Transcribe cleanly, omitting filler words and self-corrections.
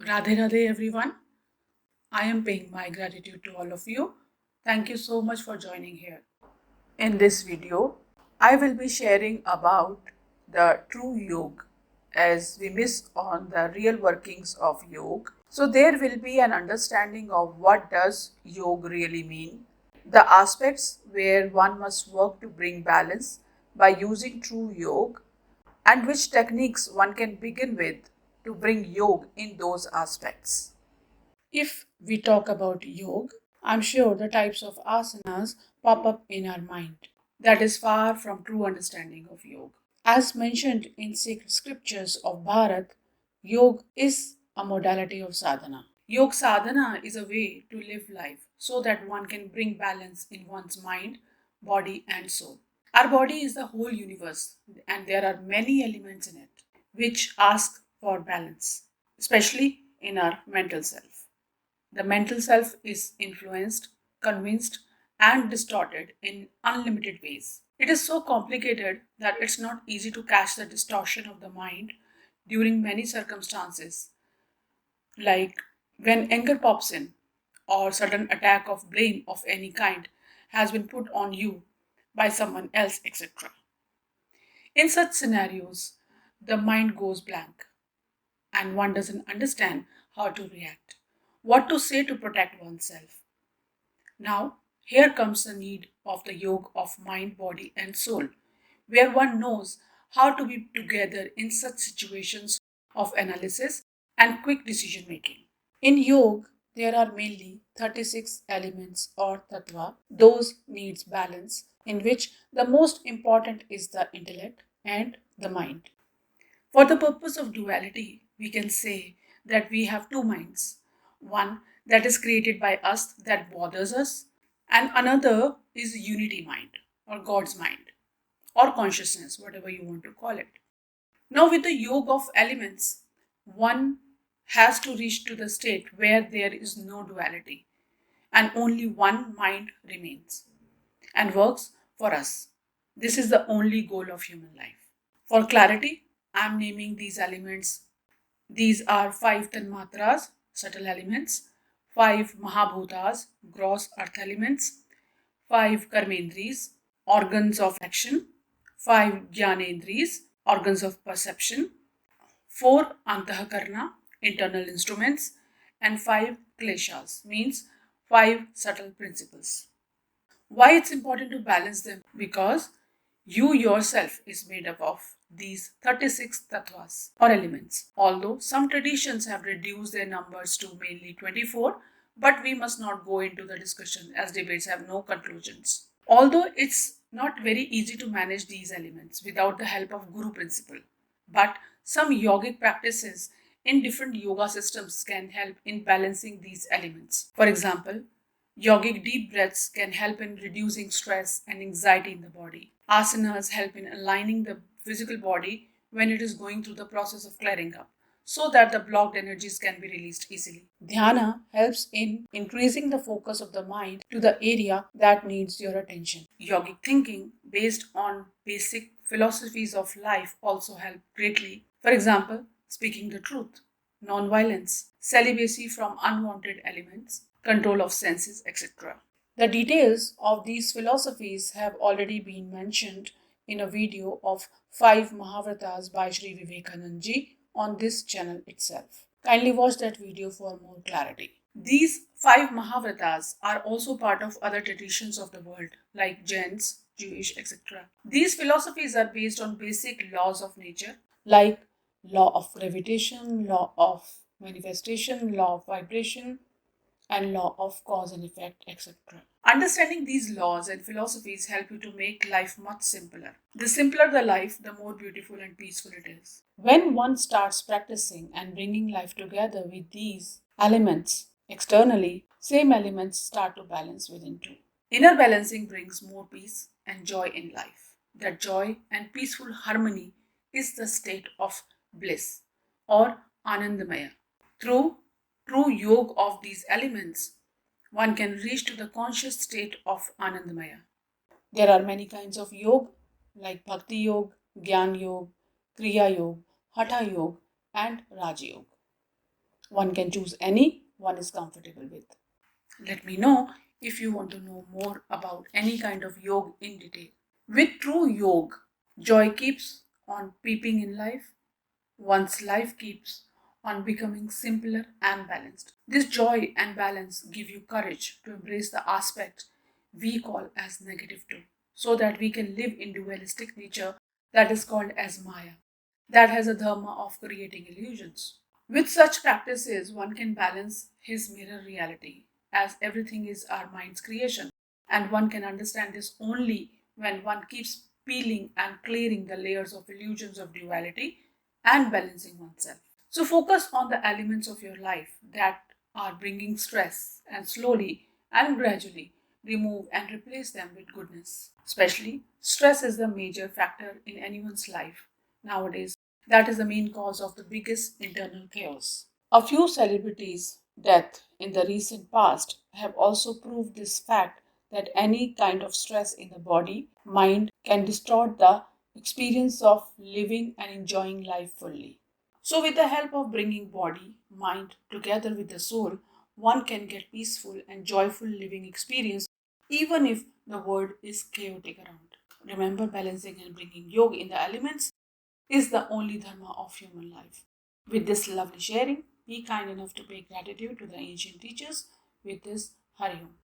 Radhe Radhe everyone. I am paying my gratitude to all of you. Thank you so much for joining here. In this video, I will be sharing about the true yoga as we miss on the real workings of yoga. So there will be an understanding of what does yoga really mean, the aspects where one must work to bring balance by using true yoga, and which techniques one can begin with to bring yoga in those aspects. If we talk about yoga, I'm sure the types of asanas pop up in our mind. That is far from true understanding of yoga. As mentioned in sacred scriptures of Bharat, yoga is a modality of sadhana. Yoga sadhana is a way to live life so that one can bring balance in one's mind, body, and soul. Our body is the whole universe, and there are many elements in it which ask for balance, especially in our mental self. The mental self is influenced, convinced, and distorted in unlimited ways. It is so complicated that it's not easy to catch the distortion of the mind during many circumstances, like when anger pops in, or sudden attack of blame of any kind has been put on you by someone else, etc. In such scenarios, the mind goes blank and one doesn't understand how to react, what to say to protect oneself. Now, here comes the need of the yoga of mind, body, and soul, where one knows how to be together in such situations of analysis and quick decision making. In yoga, there are mainly 36 elements or tattva, those needs balance, in which the most important is the intellect and the mind. For the purpose of duality, we can say that we have two minds, one that is created by us that bothers us, and another is unity mind or God's mind or consciousness, whatever you want to call it. Now, with the yoga of elements, one has to reach to the state where there is no duality and only one mind remains and works for us. This is the only goal of human life. For clarity, I am naming these elements. These are five tanmatras, subtle elements, five mahabhutas, gross earth elements, five karmendris, organs of action, five jnanendris, organs of perception, four antahakarna, internal instruments, and five kleshas, means five subtle principles. Why it's important to balance them? Because you yourself is made up of these 36 tattvas or elements. Although some traditions have reduced their numbers to mainly 24, but we must not go into the discussion as debates have no conclusions. Although it's not very easy to manage these elements without the help of Guru principle, but some yogic practices in different yoga systems can help in balancing these elements. For example, yogic deep breaths can help in reducing stress and anxiety in the body. Asanas help in aligning the physical body when it is going through the process of clearing up so that the blocked energies can be released easily. Dhyana helps in increasing the focus of the mind to the area that needs your attention. Yogic thinking based on basic philosophies of life also help greatly. For example, speaking the truth, non-violence, celibacy from unwanted elements, control of senses, etc. The details of these philosophies have already been mentioned in a video of 5 Mahavratas by Sri Vivekanand ji on this channel itself. Kindly watch that video for more clarity. These 5 Mahavratas are also part of other traditions of the world like Jains, Jewish, etc. These philosophies are based on basic laws of nature like law of gravitation, law of manifestation, law of vibration, and law of cause and effect, etc. Understanding these laws and philosophies help you to make life much simpler. The simpler the life, the more beautiful and peaceful it is. When one starts practicing and bringing life together with these elements externally, same elements start to balance within too. Inner balancing brings more peace and joy in life. That joy and peaceful harmony is the state of bliss or Anandamaya. Through true yoga of these elements, one can reach to the conscious state of Anandamaya. There are many kinds of yoga like Bhakti Yoga, Gyan Yoga, Kriya Yoga, Hatha Yoga, and Raj Yoga. One can choose any one is comfortable with. Let me know if you want to know more about any kind of yoga in detail. With true yoga, joy keeps on peeping in life. One's life keeps on becoming simpler and balanced. This joy and balance give you courage to embrace the aspect we call as negative too, so that we can live in dualistic nature that is called as Maya, that has a dharma of creating illusions. With such practices, one can balance his mirror reality, as everything is our mind's creation, and one can understand this only when one keeps peeling and clearing the layers of illusions of duality and balancing oneself. So, focus on the elements of your life that are bringing stress and slowly and gradually remove and replace them with goodness. Especially, stress is the major factor in anyone's life nowadays. That is the main cause of the biggest internal chaos. A few celebrities' death in the recent past have also proved this fact that any kind of stress in the body, mind can distort the experience of living and enjoying life fully. So, with the help of bringing body, mind together with the soul, one can get peaceful and joyful living experience even if the world is chaotic around. Remember, balancing and bringing yoga in the elements is the only dharma of human life. With this lovely sharing, be kind enough to pay gratitude to the ancient teachers with this Hari Om.